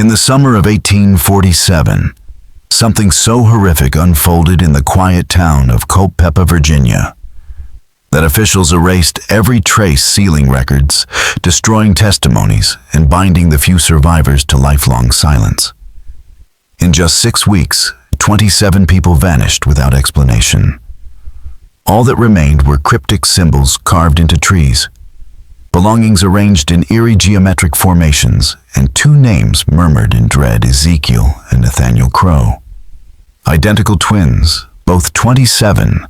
In the summer of 1847, something so horrific unfolded in the quiet town of Culpeper, Virginia, that officials erased every trace, sealing records, destroying testimonies, and binding the few survivors to lifelong silence. In just 6 weeks, 27 people vanished without explanation. All that remained were cryptic symbols carved into trees, belongings arranged in eerie geometric formations, and 2 names murmured in dread: Ezekiel and Nathaniel Crow. Identical twins, both 27,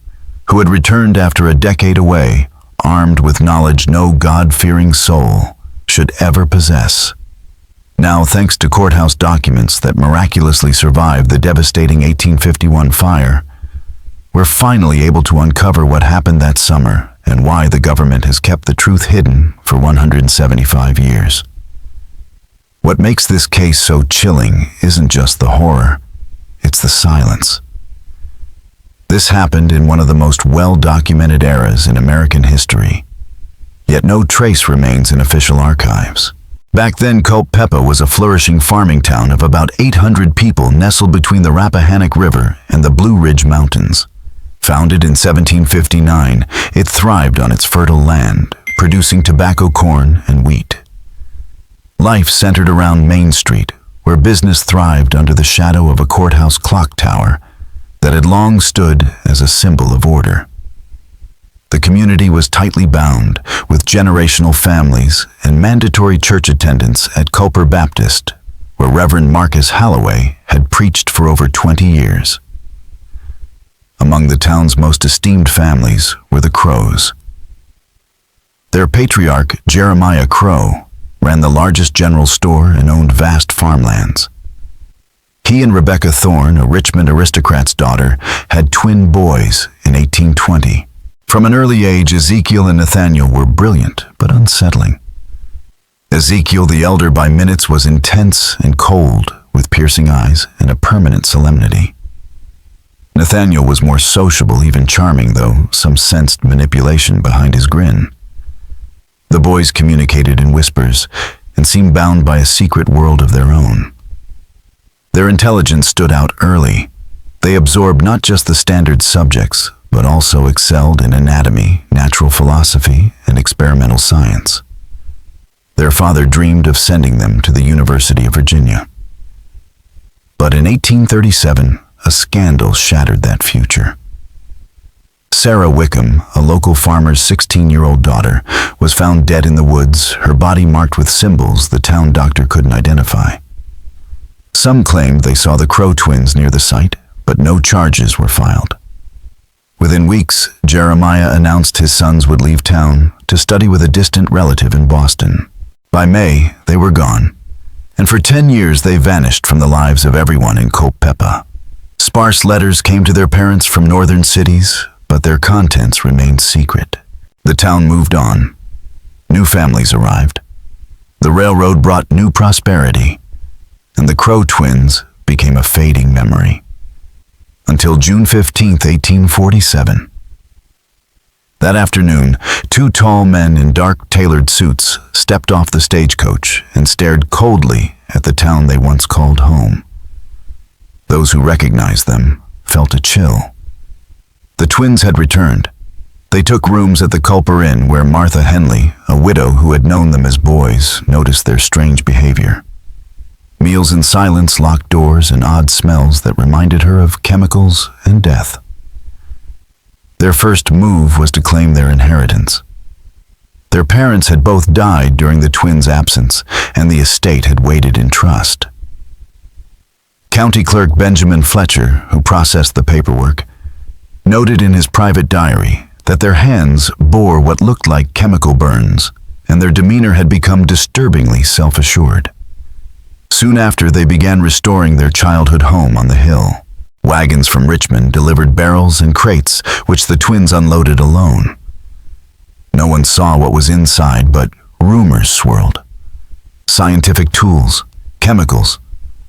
who had returned after a decade away, armed with knowledge no God-fearing soul should ever possess. Now, thanks to courthouse documents that miraculously survived the devastating 1851 fire, we're finally able to uncover what happened that summer and why the government has kept the truth hidden for 175 years. What makes this case so chilling isn't just the horror, it's the silence. This happened in one of the most well-documented eras in American history, yet no trace remains in official archives. Back then, Culpeper was a flourishing farming town of about 800 people nestled between the Rappahannock River and the Blue Ridge Mountains. Founded in 1759, it thrived on its fertile land, producing tobacco, corn, and wheat. Life centered around Main Street, where business thrived under the shadow of a courthouse clock tower that had long stood as a symbol of order. The community was tightly bound, with generational families and mandatory church attendance at Culpeper Baptist, where Reverend Marcus Halloway had preached for over 20 years. Among the town's most esteemed families were the Crows. Their patriarch, Jeremiah Crow, ran the largest general store and owned vast farmlands. He and Rebecca Thorne, a Richmond aristocrat's daughter, had twin boys in 1820. From an early age, Ezekiel and Nathaniel were brilliant but unsettling. Ezekiel, the elder by minutes, was intense and cold, with piercing eyes and a permanent solemnity. Nathaniel was more sociable, even charming, though some sensed manipulation behind his grin. The boys communicated in whispers and seemed bound by a secret world of their own. Their intelligence stood out early. They absorbed not just the standard subjects, but also excelled in anatomy, natural philosophy, and experimental science. Their father dreamed of sending them to the University of Virginia. But in 1837, a scandal shattered that future. Sarah Wickham, a local farmer's 16-year-old daughter, was found dead in the woods, her body marked with symbols the town doctor couldn't identify. Some claimed they saw the Crow twins near the site, but no charges were filed. Within weeks, Jeremiah announced his sons would leave town to study with a distant relative in Boston. By May, they were gone, and for 10 years they vanished from the lives of everyone in Culpeper. Sparse letters came to their parents from northern cities, but their contents remained secret. The town moved on. New families arrived. The railroad brought new prosperity, and the Crow twins became a fading memory. Until June 15, 1847. That afternoon, 2 tall men in dark tailored suits stepped off the stagecoach and stared coldly at the town they once called home. Those who recognized them felt a chill. The twins had returned. They took rooms at the Culpeper Inn, where Martha Henley, a widow who had known them as boys, noticed their strange behavior. Meals in silence, locked doors, and odd smells that reminded her of chemicals and death. Their first move was to claim their inheritance. Their parents had both died during the twins' absence, and the estate had waited in trust. County Clerk Benjamin Fletcher, who processed the paperwork, noted in his private diary that their hands bore what looked like chemical burns, and their demeanor had become disturbingly self-assured. Soon after, they began restoring their childhood home on the hill. Wagons from Richmond delivered barrels and crates, which the twins unloaded alone. No one saw what was inside, but rumors swirled. Scientific tools, chemicals,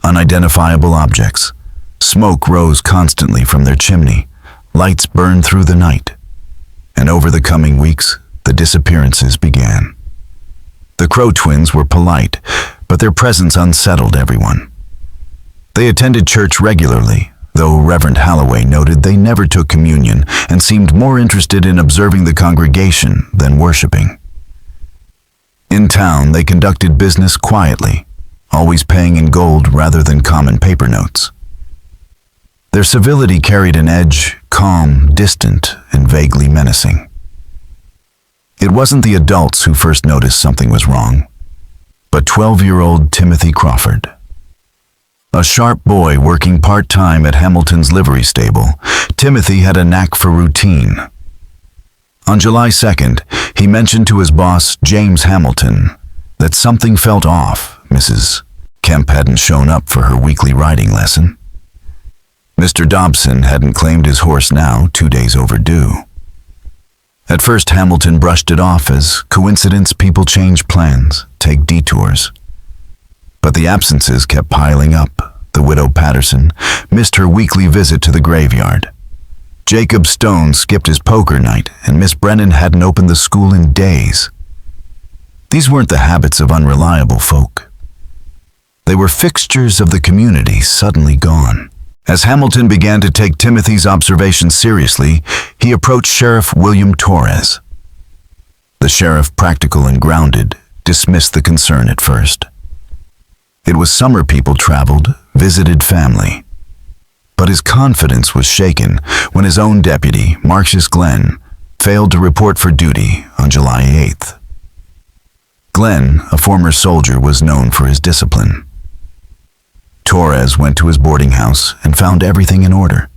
unidentifiable objects. Smoke rose constantly from their chimney. Lights burned through the night. And over the coming weeks, the disappearances began. The Crow twins were polite, but their presence unsettled everyone. They attended church regularly, though Reverend Halloway noted they never took communion and seemed more interested in observing the congregation than worshiping. In town, they conducted business quietly, always paying in gold rather than common paper notes. Their civility carried an edge, calm, distant, and vaguely menacing. It wasn't the adults who first noticed something was wrong, but 12-year-old Timothy Crawford. A sharp boy working part-time at Hamilton's livery stable, Timothy had a knack for routine. On July 2nd, he mentioned to his boss, James Hamilton, that something felt off. Mrs. Kemp hadn't shown up for her weekly riding lesson. Mr. Dobson hadn't claimed his horse now, 2 days overdue. At first, Hamilton brushed it off as coincidence. People change plans, take detours. But the absences kept piling up. The widow Patterson missed her weekly visit to the graveyard. Jacob Stone skipped his poker night, and Miss Brennan hadn't opened the school in days. These weren't the habits of unreliable folk. They were fixtures of the community suddenly gone. As Hamilton began to take Timothy's observations seriously, he approached Sheriff William Torres. The sheriff, practical and grounded, dismissed the concern at first. It was summer people traveled, visited family. But his confidence was shaken when his own deputy, Marcius Glenn, failed to report for duty on July 8th. Glenn, a former soldier, was known for his discipline. Torres went to his boarding house and found everything in order.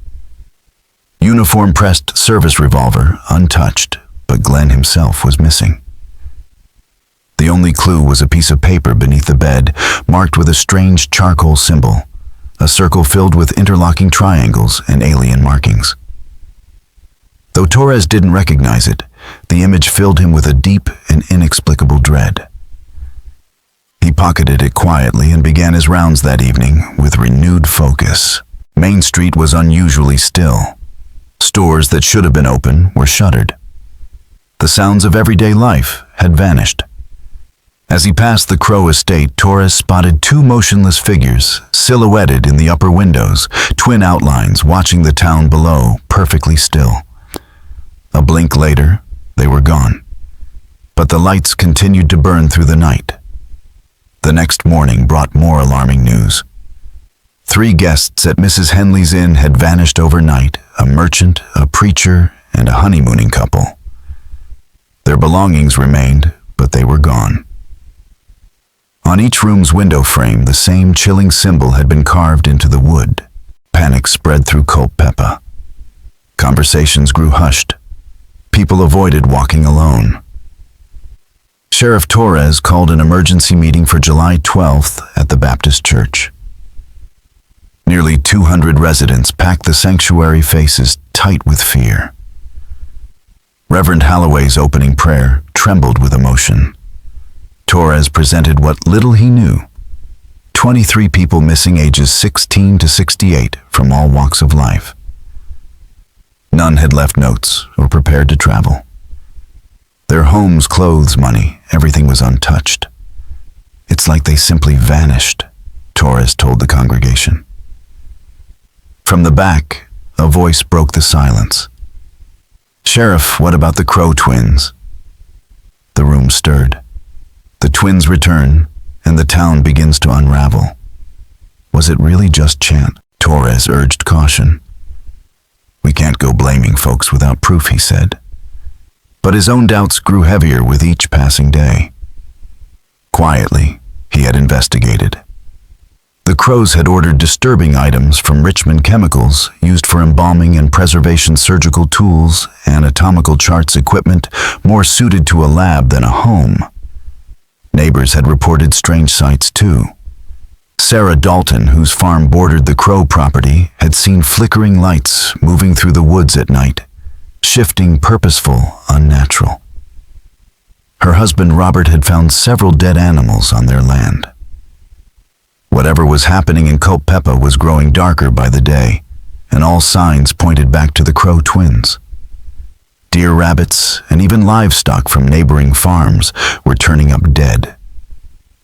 Uniform-pressed service revolver, untouched, but Glenn himself was missing. The only clue was a piece of paper beneath the bed, marked with a strange charcoal symbol, a circle filled with interlocking triangles and alien markings. Though Torres didn't recognize it, the image filled him with a deep and inexplicable dread. He pocketed it quietly and began his rounds that evening with renewed focus. Main Street was unusually still. Stores that should have been open were shuttered. The sounds of everyday life had vanished. As he passed the Crow estate, Torres spotted two motionless figures, silhouetted in the upper windows, twin outlines watching the town below, perfectly still. A blink later, they were gone. But the lights continued to burn through the night. The next morning brought more alarming news. 3 guests at Mrs. Henley's Inn had vanished overnight, a merchant, a preacher, and a honeymooning couple. Their belongings remained, but they were gone. On each room's window frame, the same chilling symbol had been carved into the wood. Panic spread through Culpeper. Conversations grew hushed. People avoided walking alone. Sheriff Torres called an emergency meeting for July 12th at the Baptist Church. Nearly 200 residents packed the sanctuary, faces tight with fear. Reverend Halloway's opening prayer trembled with emotion. Torres presented what little he knew. 23 people missing, ages 16 to 68, from all walks of life. None had left notes or prepared to travel. Their homes, clothes, money, everything was untouched. It's like they simply vanished, Torres told the congregation. From the back, a voice broke the silence. "Sheriff, what about the Crow twins?" The room stirred. The twins return, and the town begins to unravel. Was it really just chance? Torres urged caution. "We can't go blaming folks without proof," he said. But his own doubts grew heavier with each passing day. Quietly, he had investigated. The Crows had ordered disturbing items from Richmond Chemicals, used for embalming and preservation, surgical tools, anatomical charts, equipment more suited to a lab than a home. Neighbors had reported strange sights too. Sarah Dalton, whose farm bordered the Crow property, had seen flickering lights moving through the woods at night, shifting, purposeful, unnatural. Her husband Robert had found several dead animals on their land. Whatever was happening in Culpeper was growing darker by the day, and all signs pointed back to the Crow twins. Deer, rabbits, and even livestock from neighboring farms were turning up dead.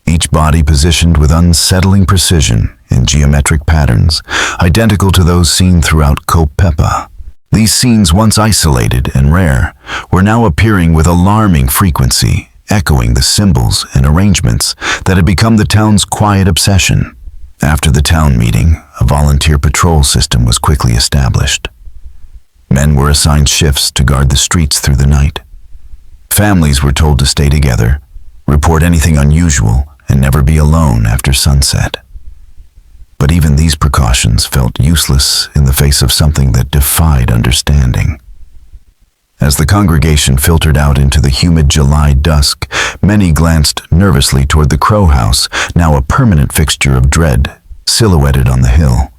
each body positioned with unsettling precision in geometric patterns, identical to those seen throughout Culpeper. These scenes, once isolated and rare, were now appearing with alarming frequency, echoing the symbols and arrangements that had become the town's quiet obsession. After the town meeting, a volunteer patrol system was quickly established. Men were assigned shifts to guard the streets through the night. Families were told to stay together, report anything unusual, and never be alone after sunset. But even these precautions felt useless in the face of something that defied understanding. As the congregation filtered out into the humid July dusk, many glanced nervously toward the Crow House, now a permanent fixture of dread, silhouetted on the hill.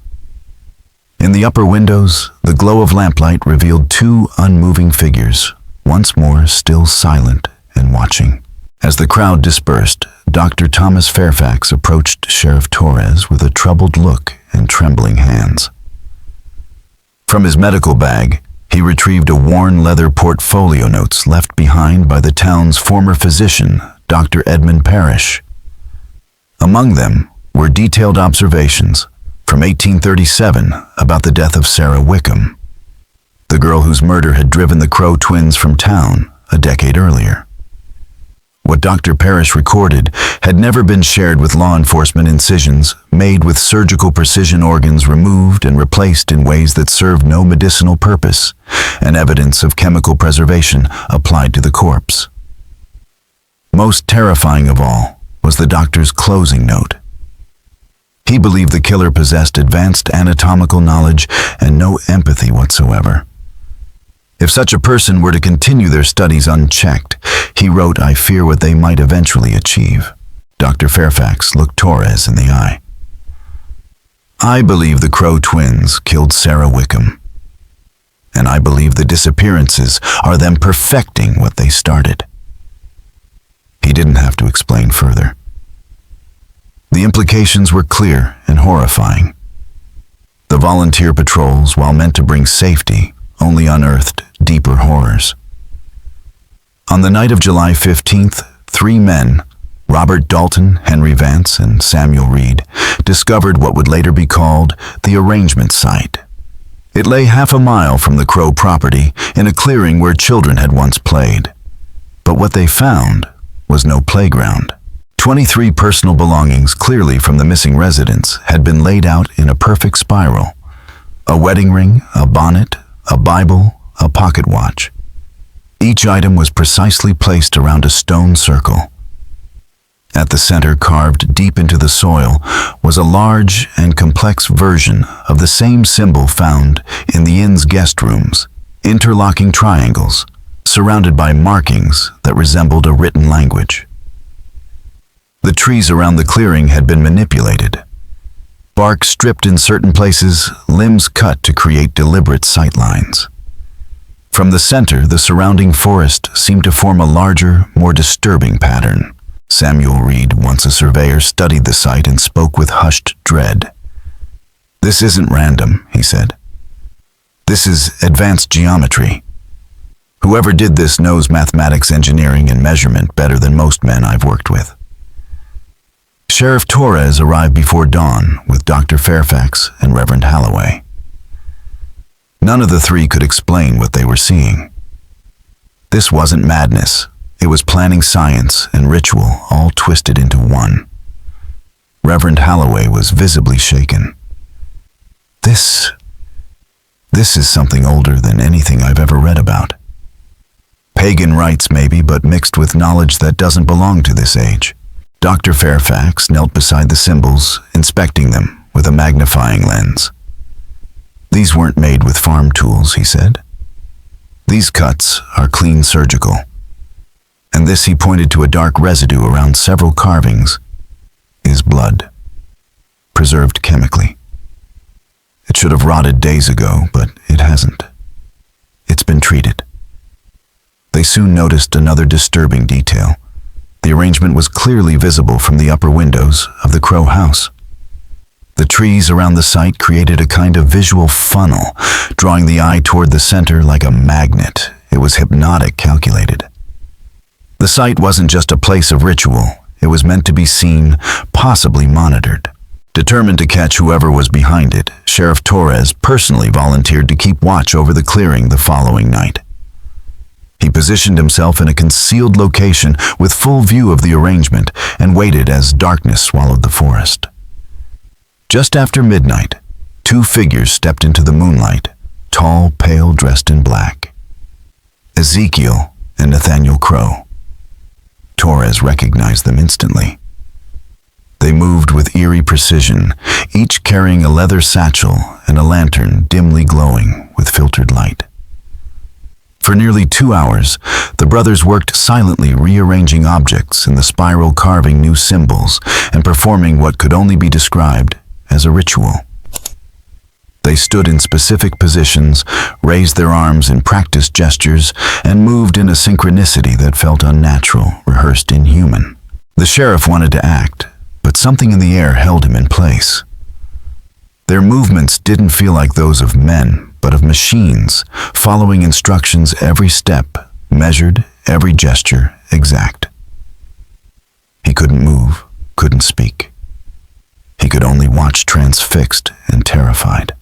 In the upper windows, the glow of lamplight revealed two unmoving figures, once more still silent and watching. As the crowd dispersed, Dr. Thomas Fairfax approached Sheriff Torres with a troubled look and trembling hands. From his medical bag, he retrieved a worn leather portfolio notes left behind by the town's former physician, Dr. Edmund Parrish. Among them were detailed observations from 1837 about the death of Sarah Wickham, the girl whose murder had driven the Crow twins from town a decade earlier. What Dr. Parrish recorded had never been shared with law enforcement. Incisions made with surgical precision, organs removed and replaced in ways that served no medicinal purpose, and evidence of chemical preservation applied to the corpse. Most terrifying of all was the doctor's closing note. He believed the killer possessed advanced anatomical knowledge and no empathy whatsoever. If such a person were to continue their studies unchecked, he wrote, "I fear what they might eventually achieve." Dr. Fairfax looked Torres in the eye. "I believe the Crow twins killed Sarah Wickham. And I believe the disappearances are them perfecting what they started." He didn't have to explain further. The implications were clear and horrifying. The volunteer patrols, while meant to bring safety, only unearthed deeper horrors. On the night of July 15th, 3 men, Robert Dalton, Henry Vance, and Samuel Reed, discovered what would later be called the arrangement site. It lay half a mile from the Crow property in a clearing where children had once played. But what they found was no playground. 23 personal belongings, clearly from the missing residents, had been laid out in a perfect spiral. A wedding ring, a bonnet, a Bible, a pocket watch. Each item was precisely placed around a stone circle. At the center, carved deep into the soil, was a large and complex version of the same symbol found in the inn's guest rooms, interlocking triangles, surrounded by markings that resembled a written language. The trees around the clearing had been manipulated. Bark stripped in certain places, limbs cut to create deliberate sightlines. From the center, the surrounding forest seemed to form a larger, more disturbing pattern. Samuel Reed, once a surveyor, studied the site and spoke with hushed dread. "This isn't random," he said. "This is advanced geometry. Whoever did this knows mathematics, engineering, and measurement better than most men I've worked with." Sheriff Torres arrived before dawn with Dr. Fairfax and Reverend Holloway. None of the 3 could explain what they were seeing. This wasn't madness. It was planning, science, and ritual all twisted into one. Reverend Holloway was visibly shaken. This is something older than anything I've ever read about. Pagan rites maybe, but mixed with knowledge that doesn't belong to this age. Dr. Fairfax knelt beside the symbols, inspecting them with a magnifying lens. "These weren't made with farm tools," he said. "These cuts are clean surgical. And this," he pointed to a dark residue around several carvings, "is blood, preserved chemically. It should have rotted days ago, but it hasn't. It's been treated." They soon noticed another disturbing detail. The arrangement was clearly visible from the upper windows of the Crow House. The trees around the site created a kind of visual funnel, drawing the eye toward the center like a magnet. It was hypnotic, calculated. The site wasn't just a place of ritual, it was meant to be seen, possibly monitored. Determined to catch whoever was behind it, Sheriff Torres personally volunteered to keep watch over the clearing the following night. He positioned himself in a concealed location with full view of the arrangement and waited as darkness swallowed the forest. Just after midnight, two figures stepped into the moonlight, tall, pale, dressed in black. Ezekiel and Nathaniel Crow. Torres recognized them instantly. They moved with eerie precision, each carrying a leather satchel and a lantern dimly glowing with filtered light. For nearly 2 hours, the brothers worked silently, rearranging objects in the spiral, carving new symbols, and performing what could only be described as a ritual. They stood in specific positions, raised their arms in practiced gestures, and moved in a synchronicity that felt unnatural, rehearsed inhuman. The sheriff wanted to act, but something in the air held him in place. Their movements didn't feel like those of men, but of machines, following instructions every step, measured, every gesture exact. He couldn't move, couldn't speak. He could only watch, transfixed and terrified.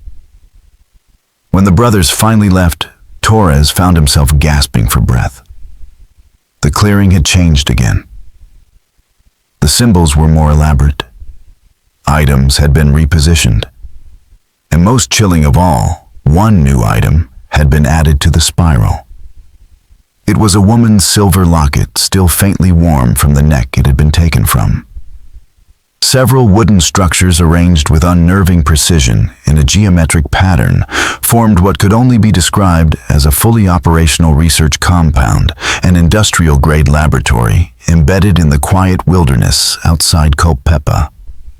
When the brothers finally left, Torres found himself gasping for breath. The clearing had changed again. The symbols were more elaborate. Items had been repositioned. And most chilling of all, one new item had been added to the spiral. It was a woman's silver locket, still faintly warm from the neck it had been taken from. Several wooden structures arranged with unnerving precision in a geometric pattern formed what could only be described as a fully operational research compound, an industrial-grade laboratory embedded in the quiet wilderness outside Culpeper.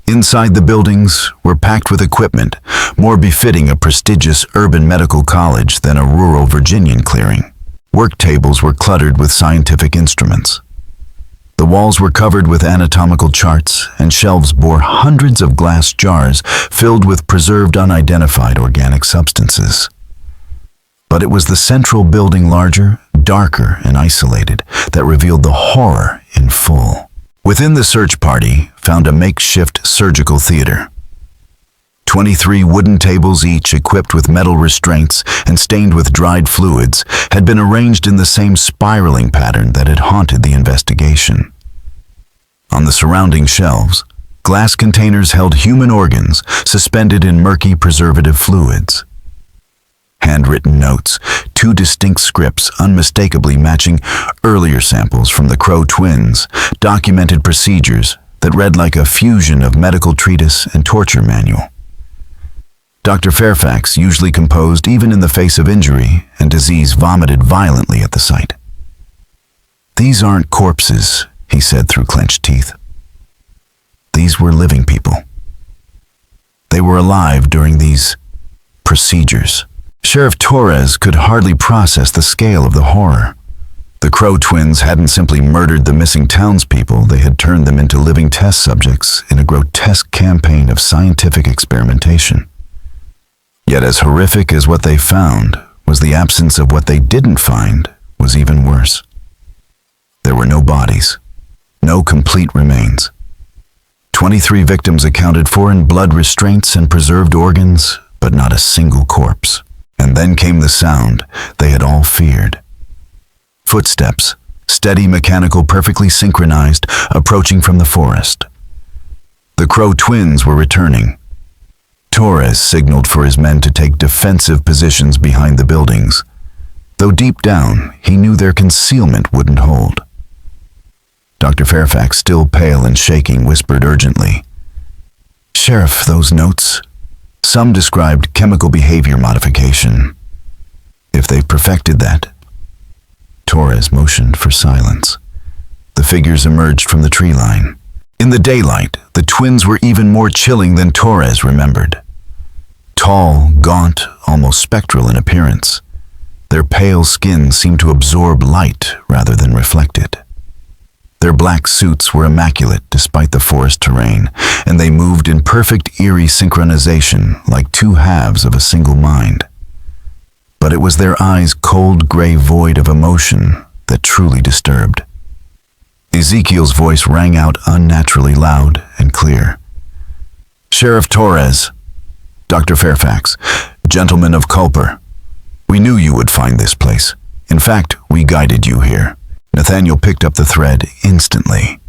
Inside the buildings were packed with equipment more befitting a prestigious urban medical college than a rural Virginian clearing. Work tables were cluttered with scientific instruments. The walls were covered with anatomical charts, and shelves bore hundreds of glass jars filled with preserved unidentified organic substances. But it was the central building, larger, darker, and isolated, that revealed the horror in full. Within, the search party found a makeshift surgical theater. 23 wooden tables, each equipped with metal restraints and stained with dried fluids, had been arranged in the same spiraling pattern that had haunted the investigation. On the surrounding shelves, glass containers held human organs suspended in murky preservative fluids. Handwritten notes, 2 distinct scripts unmistakably matching earlier samples from the Crow twins, documented procedures that read like a fusion of medical treatise and torture manual. Dr. Fairfax, usually composed even in the face of injury and disease, vomited violently at the sight. "These aren't corpses," he said through clenched teeth. "These were living people. They were alive during these procedures." Sheriff Torres could hardly process the scale of the horror. The Crow twins hadn't simply murdered the missing townspeople, they had turned them into living test subjects in a grotesque campaign of scientific experimentation. Yet as horrific as what they found was the absence of what they didn't find was even worse. There were no bodies, no complete remains. 23 victims accounted for in blood restraints and preserved organs, but not a single corpse. And then came the sound they had all feared. Footsteps, steady, mechanical, perfectly synchronized, approaching from the forest. The Crow twins were returning. Torres signaled for his men to take defensive positions behind the buildings, though deep down he knew their concealment wouldn't hold. Dr. Fairfax, still pale and shaking, whispered urgently, "Sheriff, those notes. Some described chemical behavior modification. If they've perfected that." Torres motioned for silence. The figures emerged from the tree line. In the daylight, the twins were even more chilling than Torres remembered. Tall, gaunt, almost spectral in appearance. Their pale skin seemed to absorb light rather than reflect it. Their black suits were immaculate despite the forest terrain, and they moved in perfect, eerie synchronization like 2 halves of a single mind. But it was their eyes' cold gray void of emotion that truly disturbed. Ezekiel's voice rang out unnaturally loud and clear. "Sheriff Torres, Dr. Fairfax, gentlemen of Culper, we knew you would find this place. In fact, we guided you here." Nathaniel picked up the thread instantly.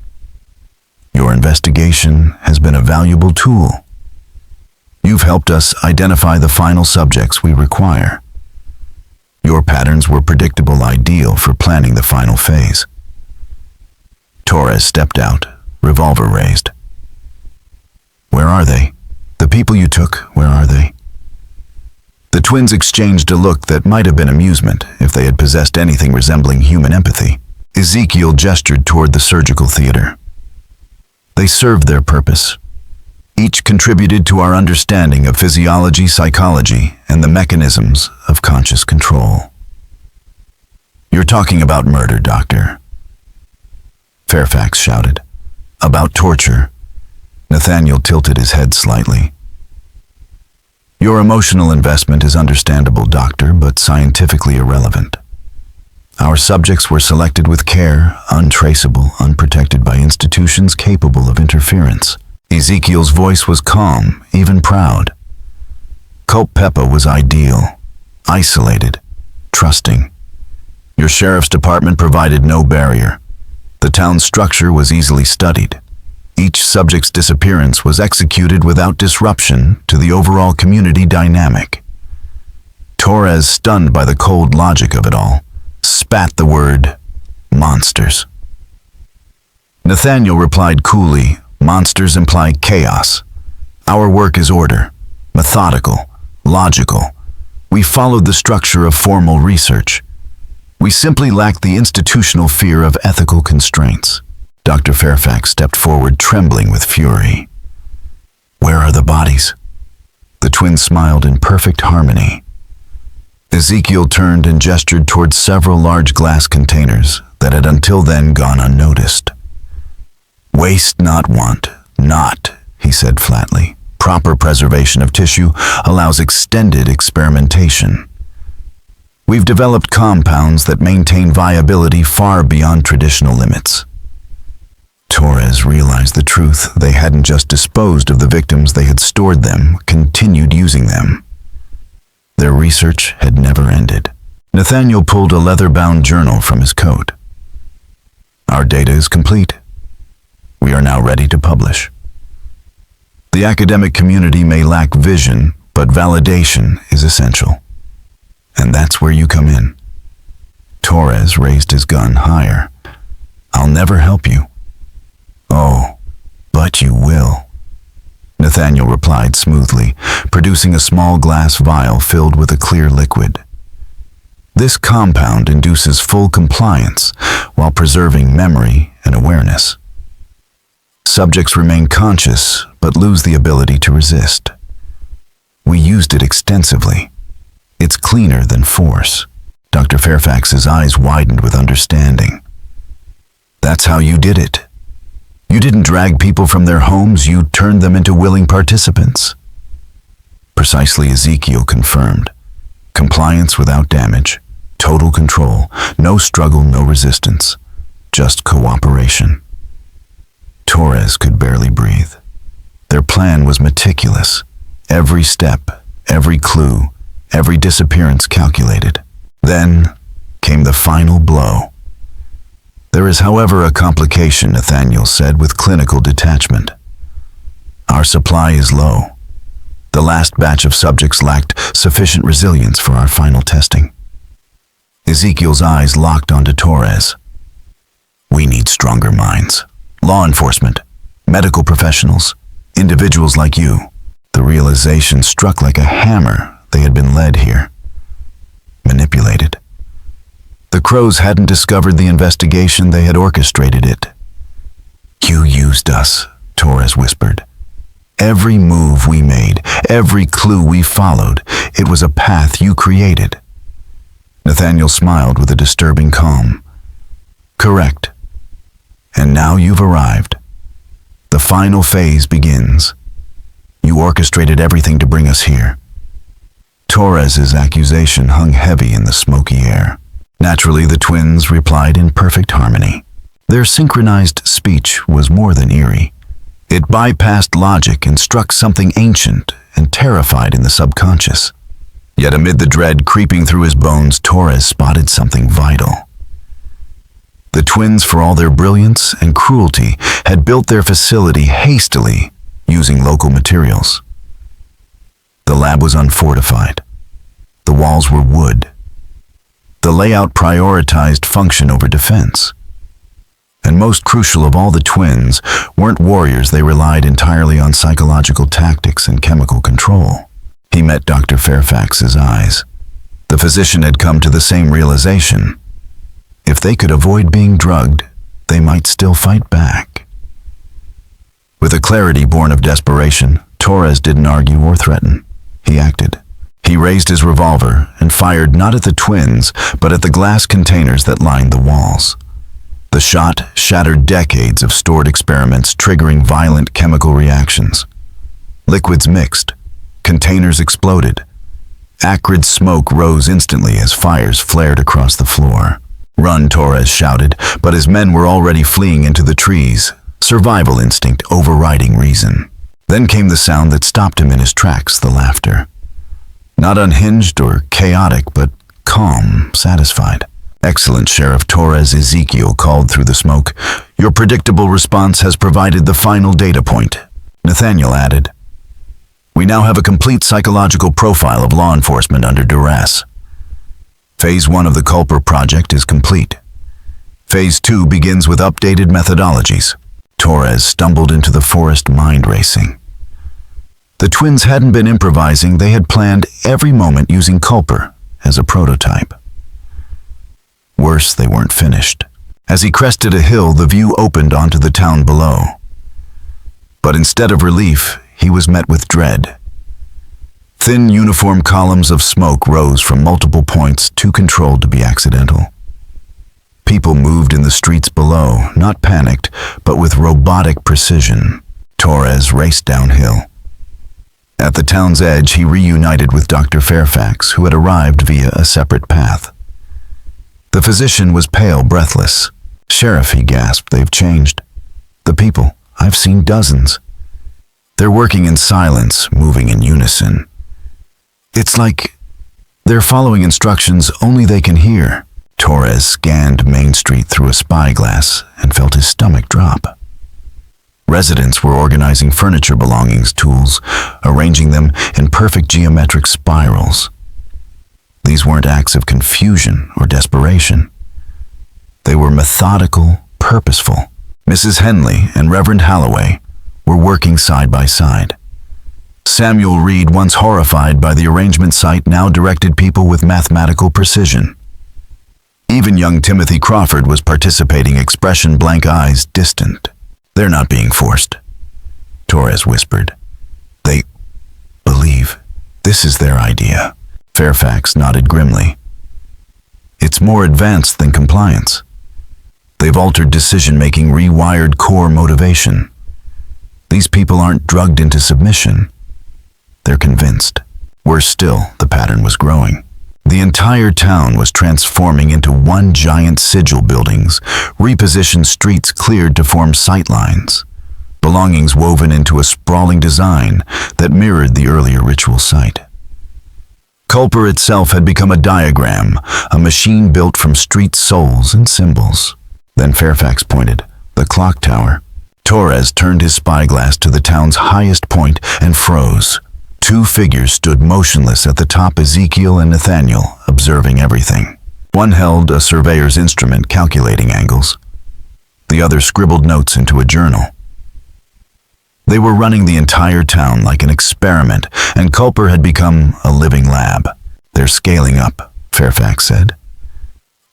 "Your investigation has been a valuable tool. You've helped us identify the final subjects we require. Your patterns were predictable, ideal for planning the final phase." Torres stepped out, revolver raised. "Where are they? The people you took, where are they?" The twins exchanged a look that might have been amusement if they had possessed anything resembling human empathy. Ezekiel gestured toward the surgical theater. "They served their purpose. Each contributed to our understanding of physiology, psychology, and the mechanisms of conscious control." "You're talking about murder, Doctor," Fairfax shouted. "About torture." Nathaniel tilted his head slightly. "Your emotional investment is understandable, Doctor, but scientifically irrelevant. Our subjects were selected with care, untraceable, unprotected by institutions capable of interference." Ezekiel's voice was calm, even proud. "Culpeper was ideal, isolated, trusting. Your sheriff's department provided no barrier. The town's structure was easily studied. Each subject's disappearance was executed without disruption to the overall community dynamic." Torres, stunned by the cold logic of it all, spat the word, "monsters." Nathaniel replied coolly, "Monsters imply chaos. Our work is order, methodical, logical. We followed the structure of formal research. We simply lacked the institutional fear of ethical constraints." Dr. Fairfax stepped forward, trembling with fury. "Where are the bodies?" The twins smiled in perfect harmony. Ezekiel turned and gestured towards several large glass containers that had until then gone unnoticed. "Waste not want, not," he said flatly. "Proper preservation of tissue allows extended experimentation. We've developed compounds that maintain viability far beyond traditional limits." Torres realized the truth. They hadn't just disposed of the victims, they had stored them, continued using them. Their research had never ended. Nathaniel pulled a leather-bound journal from his coat. "Our data is complete. We are now ready to publish. The academic community may lack vision, but validation is essential. And that's where you come in." Torres raised his gun higher. "I'll never help you." "Oh, but you will," Nathaniel replied smoothly, producing a small glass vial filled with a clear liquid. "This compound induces full compliance while preserving memory and awareness. Subjects remain conscious but lose the ability to resist. We used it extensively. It's cleaner than force." Dr. Fairfax's eyes widened with understanding. "That's how you did it. You didn't drag people from their homes, you turned them into willing participants." "Precisely," Ezekiel confirmed. "Compliance without damage, total control, no struggle, no resistance, just cooperation." Torres could barely breathe. Their plan was meticulous. Every step, every clue, every disappearance calculated. Then came the final blow. "There is, however, a complication," Nathaniel said with clinical detachment. "Our supply is low. The last batch of subjects lacked sufficient resilience for our final testing." Ezekiel's eyes locked onto Torres. "We need stronger minds. Law enforcement, medical professionals, individuals like you." The realization struck like a hammer. They had been led here, manipulated. The Crows hadn't discovered the investigation, they had orchestrated it. "You used us," Torres whispered. "Every move we made, every clue we followed, it was a path you created." Nathaniel smiled with a disturbing calm. "Correct. And now you've arrived. The final phase begins. You orchestrated everything to bring us here." Torres's accusation hung heavy in the smoky air. Naturally, the twins replied in perfect harmony. Their synchronized speech was more than eerie. It bypassed logic and struck something ancient and terrified in the subconscious. Yet amid the dread creeping through his bones, Torres spotted something vital. The twins, for all their brilliance and cruelty, had built their facility hastily, using local materials. The lab was unfortified. The walls were wood. The layout prioritized function over defense. And most crucial of all, the twins weren't warriors. They relied entirely on psychological tactics and chemical control. He met Dr. Fairfax's eyes. The physician had come to the same realization. If they could avoid being drugged, they might still fight back. With a clarity born of desperation, Torres didn't argue or threaten. He acted. He raised his revolver and fired not at the twins, but at the glass containers that lined the walls. The shot shattered decades of stored experiments, triggering violent chemical reactions. Liquids mixed. Containers exploded. Acrid smoke rose instantly as fires flared across the floor. "Run," Torres shouted, but his men were already fleeing into the trees, survival instinct overriding reason. Then came the sound that stopped him in his tracks, the laughter. Not unhinged or chaotic, but calm, satisfied. "Excellent, Sheriff," Torres Ezekiel called through the smoke. "Your predictable response has provided the final data point." Nathaniel added, "We now have a complete psychological profile of law enforcement under duress. Phase 1 of the Culpeper project is complete. Phase 2 begins with updated methodologies." Torres stumbled into the forest, mind racing. The twins hadn't been improvising. They had planned every moment using Culpeper as a prototype. Worse, they weren't finished. As he crested a hill, the view opened onto the town below. But instead of relief, he was met with dread. Thin uniform columns of smoke rose from multiple points, too controlled to be accidental. People moved in the streets below, not panicked, but with robotic precision. Torres raced downhill. At the town's edge, he reunited with Dr. Fairfax, who had arrived via a separate path. The physician was pale, breathless. "Sheriff," he gasped, "they've changed. The people, I've seen dozens. They're working in silence, moving in unison. It's like they're following instructions only they can hear." Torres scanned Main Street through a spyglass and felt his stomach drop. Residents were organizing furniture belongings, tools, arranging them in perfect geometric spirals. These weren't acts of confusion or desperation. They were methodical, purposeful. Mrs. Henley and Reverend Halloway were working side by side. Samuel Reed, once horrified by the arrangement site, now directed people with mathematical precision. Even young Timothy Crawford was participating, expression blank, eyes distant. "They're not being forced," Torres whispered. "They believe this is their idea." Fairfax nodded grimly. "It's more advanced than compliance. They've altered decision-making, rewired core motivation. These people aren't drugged into submission. They're convinced." Worse still, the pattern was growing. The entire town was transforming into one giant sigil, buildings, repositioned streets cleared to form sightlines, belongings woven into a sprawling design that mirrored the earlier ritual site. Culpeper itself had become a diagram, a machine built from street souls and symbols. Then Fairfax pointed, the clock tower. Torres turned his spyglass to the town's highest point and froze. Two figures stood motionless at the top, Ezekiel and Nathaniel, observing everything. One held a surveyor's instrument calculating angles. The other scribbled notes into a journal. They were running the entire town like an experiment, and Culpeper had become a living lab. "They're scaling up," Fairfax said.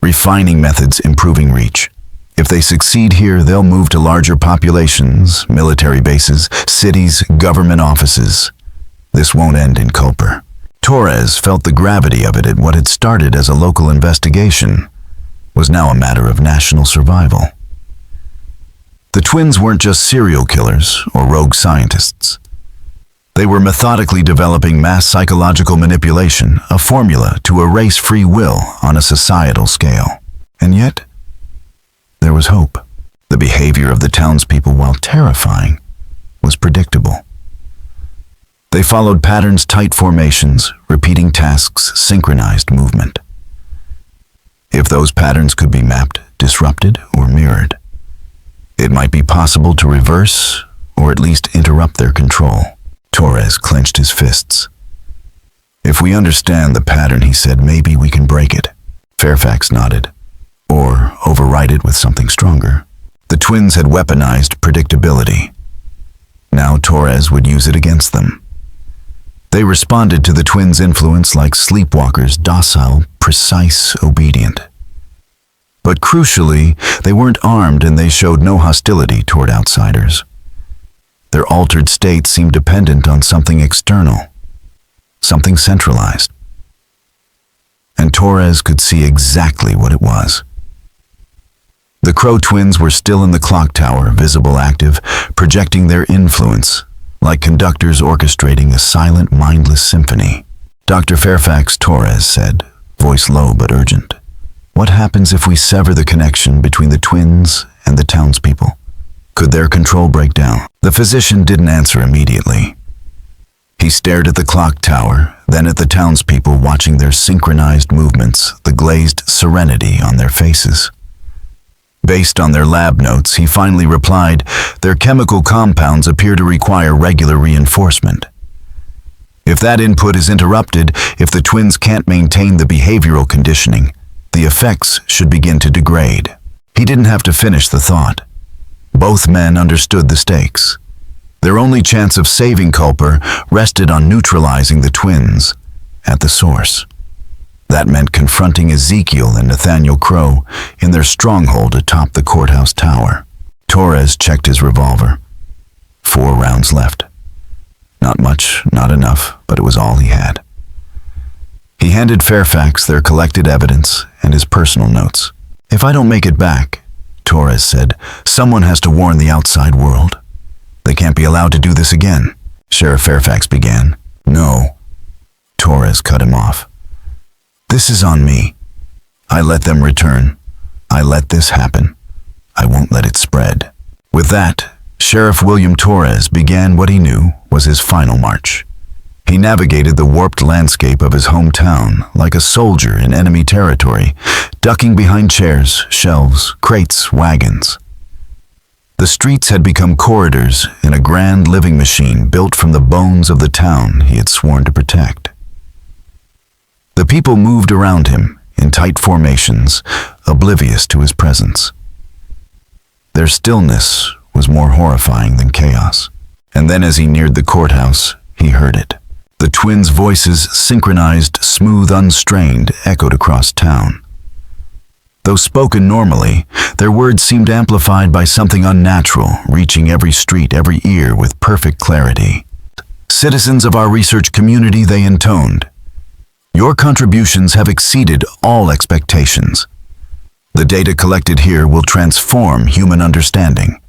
"Refining methods, improving reach. If they succeed here, they'll move to larger populations, military bases, cities, government offices. This won't end in Culpeper." Torres felt the gravity of it. At what had started as a local investigation was now a matter of national survival. The twins weren't just serial killers or rogue scientists. They were methodically developing mass psychological manipulation, a formula to erase free will on a societal scale. And yet, there was hope. The behavior of the townspeople, while terrifying, was predictable. They followed patterns, tight formations, repeating tasks, synchronized movement. If those patterns could be mapped, disrupted, or mirrored, it might be possible to reverse or at least interrupt their control. Torres clenched his fists. If we understand the pattern, he said, maybe we can break it. Fairfax nodded. Or override it with something stronger. The twins had weaponized predictability. Now Torres would use it against them. They responded to the twins' influence like sleepwalkers, docile, precise, obedient. But crucially, they weren't armed and they showed no hostility toward outsiders. Their altered state seemed dependent on something external, something centralized. And Torres could see exactly what it was. The Crow twins were still in the clock tower, visible, active, projecting their influence, like conductors orchestrating a silent, mindless symphony. Dr. Fairfax, Torres said, voice low but urgent. What happens if we sever the connection between the twins and the townspeople? Could their control break down? The physician didn't answer immediately. He stared at the clock tower, then at the townspeople, watching their synchronized movements, the glazed serenity on their faces. Based on their lab notes, he finally replied, their chemical compounds appear to require regular reinforcement. If that input is interrupted, if the twins can't maintain the behavioral conditioning, the effects should begin to degrade. He didn't have to finish the thought. Both men understood the stakes. Their only chance of saving Culper rested on neutralizing the twins at the source. That meant confronting Ezekiel and Nathaniel Crow in their stronghold atop the courthouse tower. Torres checked his revolver. 4 rounds left. Not much, not enough, but it was all he had. He handed Fairfax their collected evidence and his personal notes. If I don't make it back, Torres said, someone has to warn the outside world. They can't be allowed to do this again. Sheriff Fairfax began. No. Torres cut him off. This is on me. I let them return. I let this happen. I won't let it spread. With that, Sheriff William Torres began what he knew was his final march. He navigated the warped landscape of his hometown like a soldier in enemy territory, ducking behind chairs, shelves, crates, wagons. The streets had become corridors in a grand living machine built from the bones of the town he had sworn to protect. The people moved around him in tight formations, oblivious to his presence. Their stillness was more horrifying than chaos. And then as he neared the courthouse, he heard it. The twins' voices, synchronized, smooth, unstrained, echoed across town. Though spoken normally, their words seemed amplified by something unnatural, reaching every street, every ear with perfect clarity. Citizens of our research community, they intoned. Your contributions have exceeded all expectations. The data collected here will transform human understanding.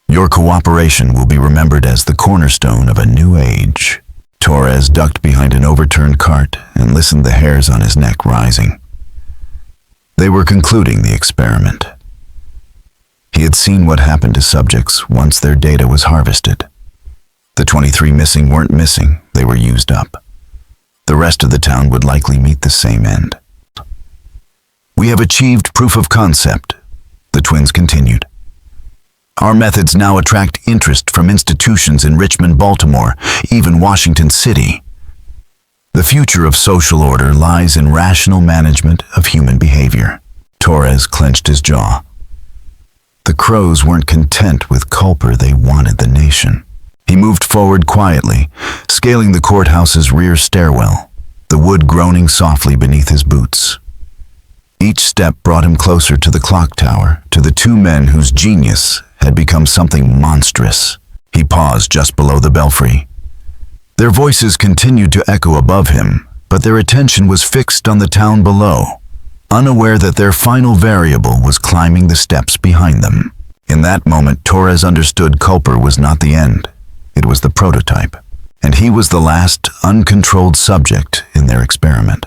Your cooperation will be remembered as the cornerstone of a new age. Torres ducked behind an overturned cart and listened, the hairs on his neck rising. They were concluding the experiment. He had seen what happened to subjects once their data was harvested. The 23 missing weren't missing, they were used up. The rest of the town would likely meet the same end. We have achieved proof of concept, the twins continued. Our methods now attract interest from institutions in Richmond, Baltimore, even Washington City. The future of social order lies in rational management of human behavior. Torres clenched his jaw. The Crows weren't content with Culper, they wanted the nation. He moved forward quietly, scaling the courthouse's rear stairwell, the wood groaning softly beneath his boots. Each step brought him closer to the clock tower, to the 2 men whose genius had become something monstrous. He paused just below the belfry. Their voices continued to echo above him, but their attention was fixed on the town below, unaware that their final variable was climbing the steps behind them. In that moment, Torres understood Culper was not the end. It was the prototype, and he was the last uncontrolled subject in their experiment.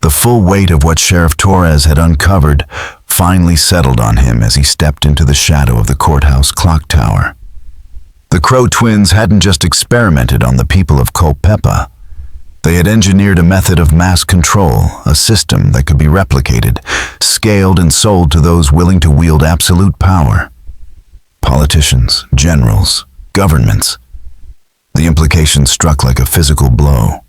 The full weight of what Sheriff Torres had uncovered finally settled on him as he stepped into the shadow of the courthouse clock tower. The Crow twins hadn't just experimented on the people of Culpeper. They had engineered a method of mass control, a system that could be replicated, scaled and sold to those willing to wield absolute power. Politicians, generals, governments. The implication struck like a physical blow.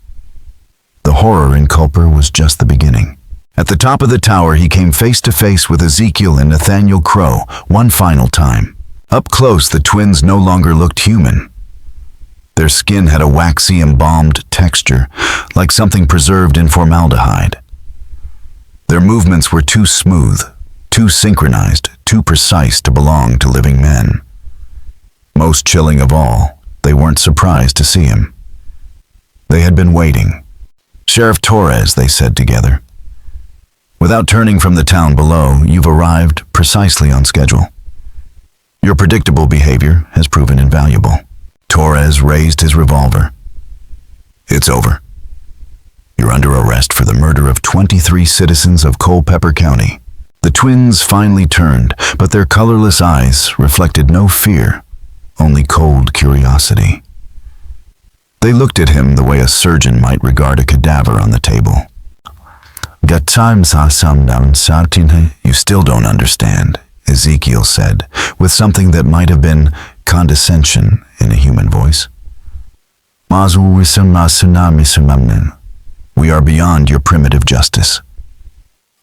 The horror in Culper was just the beginning. At the top of the tower, he came face to face with Ezekiel and Nathaniel Crow one final time. Up close, the twins no longer looked human. Their skin had a waxy, embalmed texture, like something preserved in formaldehyde. Their movements were too smooth, too synchronized, too precise to belong to living men. Most chilling of all, they weren't surprised to see him. They had been waiting. "Sheriff Torres," they said together. "Without turning from the town below, you've arrived precisely on schedule. Your predictable behavior has proven invaluable." Torres raised his revolver. "It's over. You're under arrest for the murder of 23 citizens of Culpeper County." The twins finally turned, but their colorless eyes reflected no fear, only cold curiosity. They looked at him the way a surgeon might regard a cadaver on the table. "You still don't understand," Ezekiel said, with something that might have been condescension in a human voice. "We are beyond your primitive justice.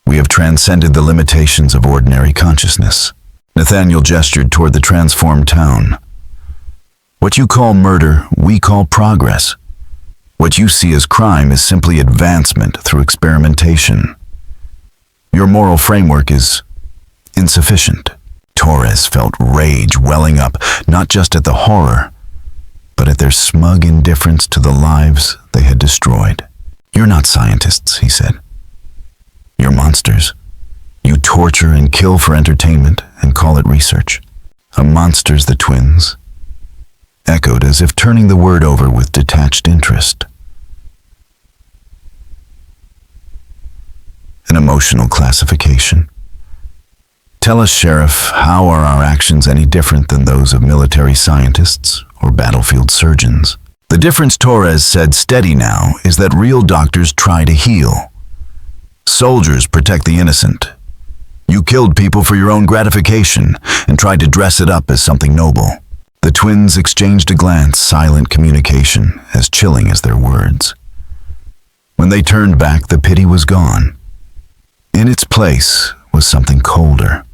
We have transcended the limitations of ordinary consciousness." Nathaniel gestured toward the transformed town. "What you call murder, we call progress. What you see as crime is simply advancement through experimentation. Your moral framework is insufficient." Torres felt rage welling up, not just at the horror, but at their smug indifference to the lives they had destroyed. "You're not scientists," he said. "You're monsters. You torture and kill for entertainment and call it research." "A monsters," the twins echoed, as if turning the word over with detached interest. An emotional classification. "Tell us, Sheriff, how are our actions any different than those of military scientists or battlefield surgeons?" "The difference," Torres said, steady now, "is that real doctors try to heal. Soldiers protect the innocent. You killed people for your own gratification and tried to dress it up as something noble." The twins exchanged a glance, silent communication, as chilling as their words. When they turned back, the pity was gone. In its place was something colder.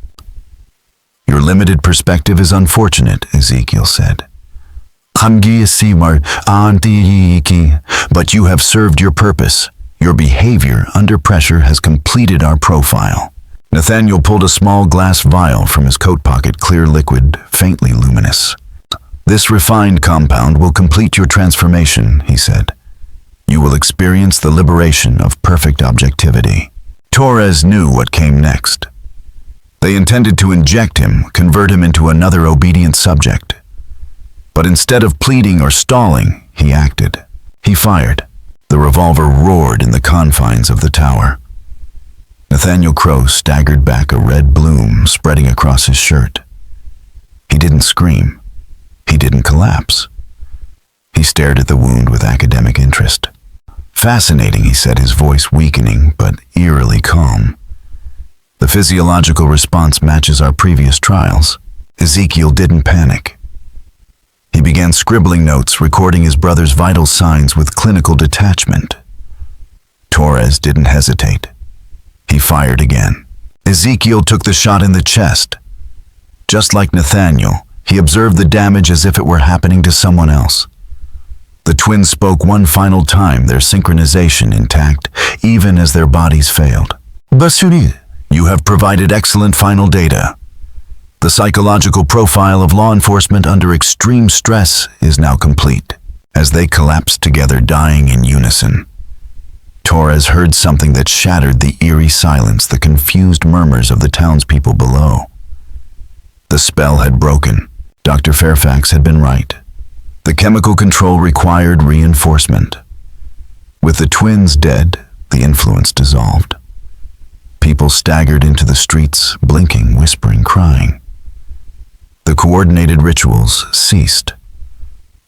"Your limited perspective is unfortunate," Ezekiel said. "But you have served your purpose. Your behavior under pressure has completed our profile." Nathaniel pulled a small glass vial from his coat pocket, clear liquid, faintly luminous. "This refined compound will complete your transformation," he said. "You will experience the liberation of perfect objectivity." Torres knew what came next. They intended to inject him, convert him into another obedient subject. But instead of pleading or stalling, he acted. He fired. The revolver roared in the confines of the tower. Nathaniel Crow staggered back, a red bloom spreading across his shirt. He didn't scream. He didn't collapse. He stared at the wound with academic interest. "Fascinating," he said, his voice weakening but eerily calm. "The physiological response matches our previous trials." Ezekiel didn't panic. He began scribbling notes, recording his brother's vital signs with clinical detachment. Torres didn't hesitate. He fired again. Ezekiel took the shot in the chest. Just like Nathaniel, he observed the damage as if it were happening to someone else. The twins spoke one final time, their synchronization intact, even as their bodies failed. "Basuri, you have provided excellent final data. The psychological profile of law enforcement under extreme stress is now complete." As they collapsed together, dying in unison, Torres heard something that shattered the eerie silence, the confused murmurs of the townspeople below. The spell had broken. Dr. Fairfax had been right. The chemical control required reinforcement. With the twins dead, the influence dissolved. People staggered into the streets, blinking, whispering, crying. The coordinated rituals ceased.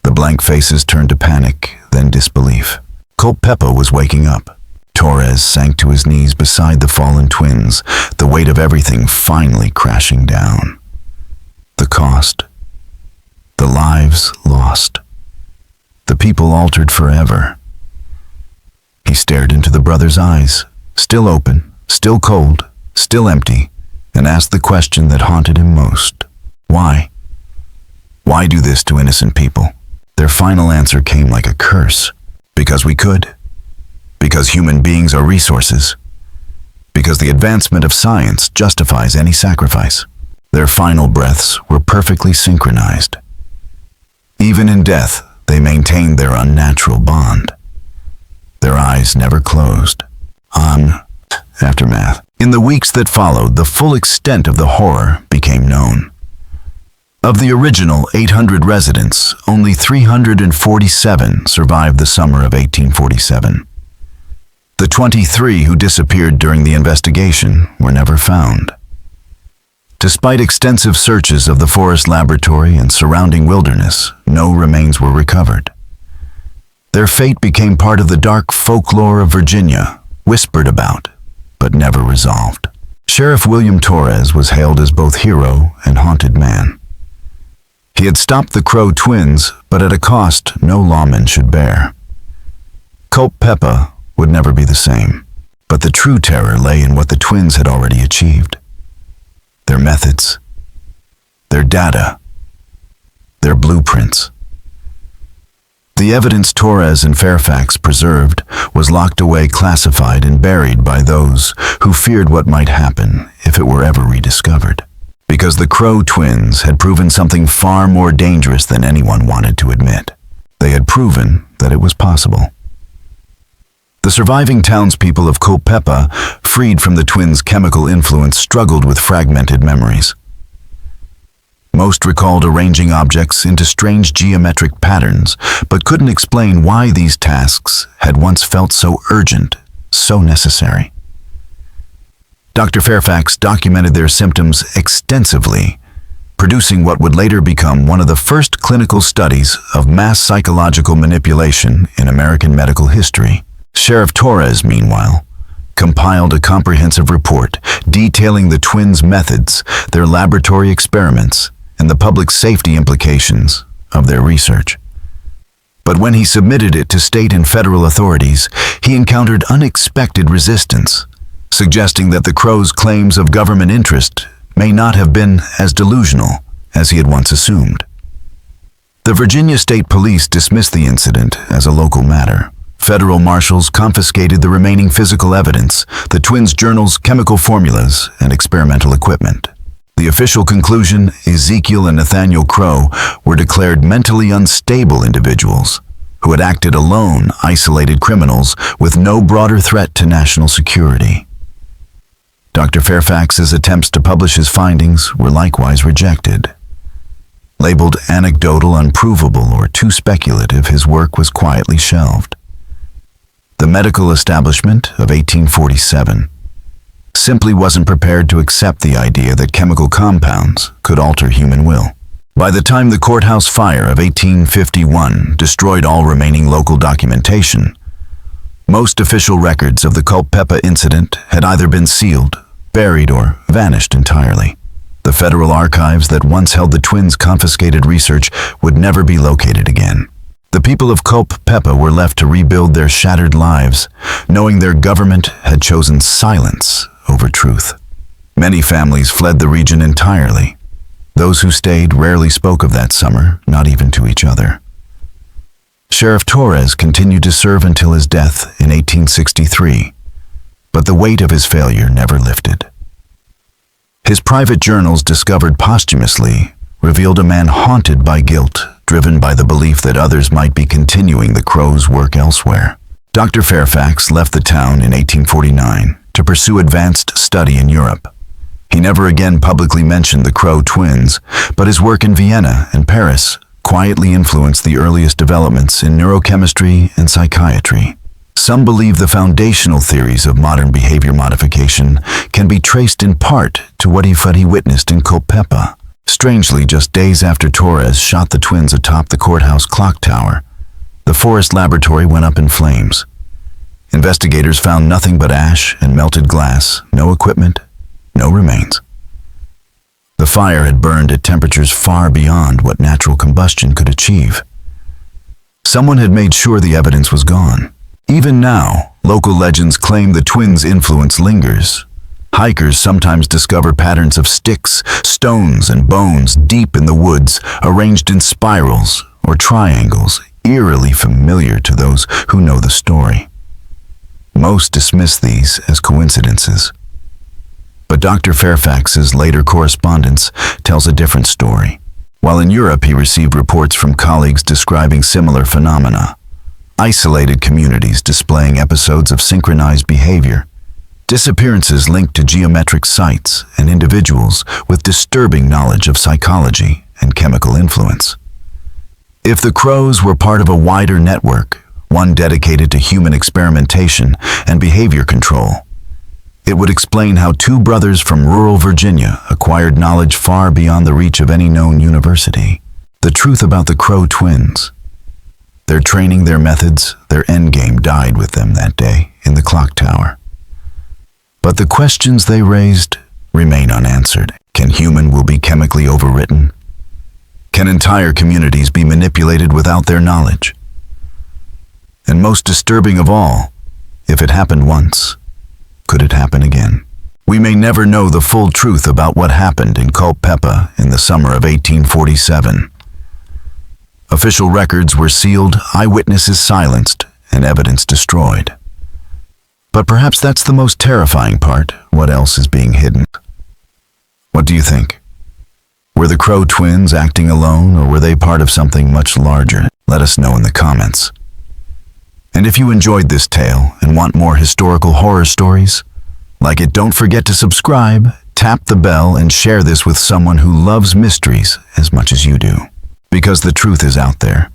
The blank faces turned to panic, then disbelief. Culpeper was waking up. Torres sank to his knees beside the fallen twins, the weight of everything finally crashing down. The cost. The lives lost. The people altered forever. He stared into the brother's eyes, still open, still cold, still empty, and asked the question that haunted him most. Why? Why do this to innocent people? Their final answer came like a curse. Because we could. Because human beings are resources. Because the advancement of science justifies any sacrifice. Their final breaths were perfectly synchronized. Even in death, they maintained their unnatural bond. Their eyes never closed. Aftermath. In the weeks that followed, the full extent of the horror became known. Of the original 800 residents, only 347 survived the summer of 1847. The 23 who disappeared during the investigation were never found. Despite extensive searches of the forest laboratory and surrounding wilderness, no remains were recovered. Their fate became part of the dark folklore of Virginia, whispered about, but never resolved. Sheriff William Torres was hailed as both hero and haunted man. He had stopped the Crow twins, but at a cost no lawman should bear. Culpeper would never be the same, but the true terror lay in what the twins had already achieved. Their methods, their data, their blueprints. The evidence Torres and Fairfax preserved was locked away, classified, and buried by those who feared what might happen if it were ever rediscovered. Because the Crow twins had proven something far more dangerous than anyone wanted to admit. They had proven that it was possible. The surviving townspeople of Culpeper, freed from the twins' chemical influence, struggled with fragmented memories. Most recalled arranging objects into strange geometric patterns, but couldn't explain why these tasks had once felt so urgent, so necessary. Dr. Fairfax documented their symptoms extensively, producing what would later become one of the first clinical studies of mass psychological manipulation in American medical history. Sheriff Torres, meanwhile, compiled a comprehensive report detailing the twins' methods, their laboratory experiments, and the public safety implications of their research. But when he submitted it to state and federal authorities, he encountered unexpected resistance, suggesting that the Crow's claims of government interest may not have been as delusional as he had once assumed. The Virginia State Police dismissed the incident as a local matter. Federal marshals confiscated the remaining physical evidence, the twins' journals, chemical formulas, and experimental equipment. The official conclusion, Ezekiel and Nathaniel Crow were declared mentally unstable individuals who had acted alone, isolated criminals with no broader threat to national security. Dr. Fairfax's attempts to publish his findings were likewise rejected. Labeled anecdotal, unprovable, or too speculative, his work was quietly shelved. The medical establishment of 1847 simply wasn't prepared to accept the idea that chemical compounds could alter human will. By the time the courthouse fire of 1851 destroyed all remaining local documentation, most official records of the Culpeper incident had either been sealed, buried, or vanished entirely. The federal archives that once held the twins' confiscated research would never be located again. The people of Culpeper were left to rebuild their shattered lives, knowing their government had chosen silence over truth. Many families fled the region entirely. Those who stayed rarely spoke of that summer, not even to each other. Sheriff Torres continued to serve until his death in 1863, but the weight of his failure never lifted. His private journals, discovered posthumously, revealed a man haunted by guilt, driven by the belief that others might be continuing the Crow's work elsewhere. Dr. Fairfax left the town in 1849 to pursue advanced study in Europe. He never again publicly mentioned the Crow twins, but his work in Vienna and Paris quietly influenced the earliest developments in neurochemistry and psychiatry. Some believe the foundational theories of modern behavior modification can be traced in part to what he witnessed in Culpeper. Strangely, just days after Torres shot the twins atop the courthouse clock tower, the forest laboratory went up in flames. Investigators found nothing but ash and melted glass, no equipment, no remains. The fire had burned at temperatures far beyond what natural combustion could achieve. Someone had made sure the evidence was gone. Even now, local legends claim the twins' influence lingers. Hikers sometimes discover patterns of sticks, stones, and bones deep in the woods, arranged in spirals or triangles, eerily familiar to those who know the story. Most dismiss these as coincidences. But Dr. Fairfax's later correspondence tells a different story. While in Europe, he received reports from colleagues describing similar phenomena. Isolated communities displaying episodes of synchronized behavior, disappearances linked to geometric sites, and individuals with disturbing knowledge of psychology and chemical influence. If the crows were part of a wider network, one dedicated to human experimentation and behavior control, it would explain how two brothers from rural Virginia acquired knowledge far beyond the reach of any known university. The truth about the Crow twins. Their training, their methods, their endgame died with them that day in the clock tower. But the questions they raised remain unanswered. Can human will be chemically overwritten? Can entire communities be manipulated without their knowledge? And most disturbing of all, if it happened once, could it happen again? We may never know the full truth about what happened in Culpeper in the summer of 1847. Official records were sealed, eyewitnesses silenced, and evidence destroyed. But perhaps that's the most terrifying part. What else is being hidden? What do you think? Were the Crow twins acting alone, or were they part of something much larger? Let us know in the comments. And if you enjoyed this tale and want more historical horror stories, like it, don't forget to subscribe, tap the bell, and share this with someone who loves mysteries as much as you do. Because the truth is out there.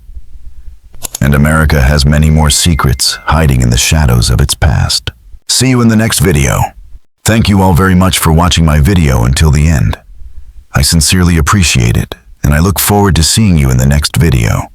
And America has many more secrets hiding in the shadows of its past. See you in the next video. Thank you all very much for watching my video until the end. I sincerely appreciate it, and I look forward to seeing you in the next video.